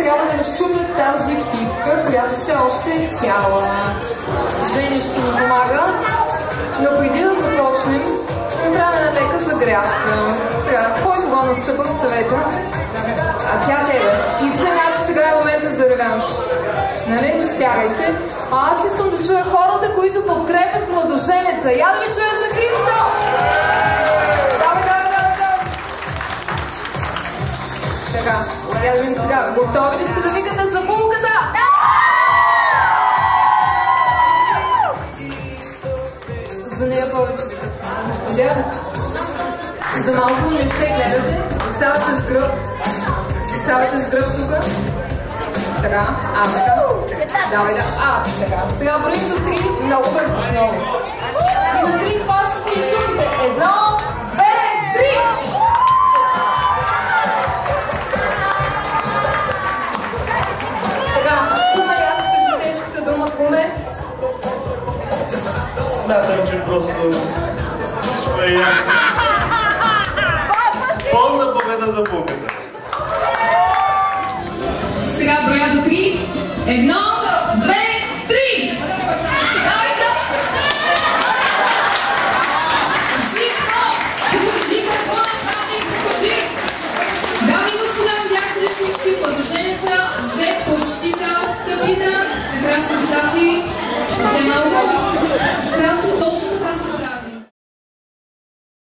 трябва да разчупят тази питка, която все още е цяла. Жени ще ни помага, но преди да започнем, да направим една лека загрявка. Сега, кой кого настъпа в съвета? А тя тебе. И значи сега е момента за реванш. Нали? Не стягай се. А аз искам да чуя хората, които подкрепят младоженеца. Я да ви чуя за Христо! Давай! Така, я да видим сега. Готови ли сте да викате за булката? За нея повече викат. За малко не се гледате. Заставате с гръб. Заставате с гръб тук. Така, така. Давай да, така. Сега броим до 3, много бързо, много. И на 3 хващате и чупите. 1, 2, 3! Така, куме, аз кажи тежката дума, куме. Смятам, че просто всичко е ясно. Пълна победа за булката. Сега броя до 3. 1, 2, 3! Давай, брат! Покажи какво направи, покажи! Дами и господа, видяхте ли всички? Младоженеца взе почти цялата пита. Накрая се остави съвсем малко. Накрая се точно така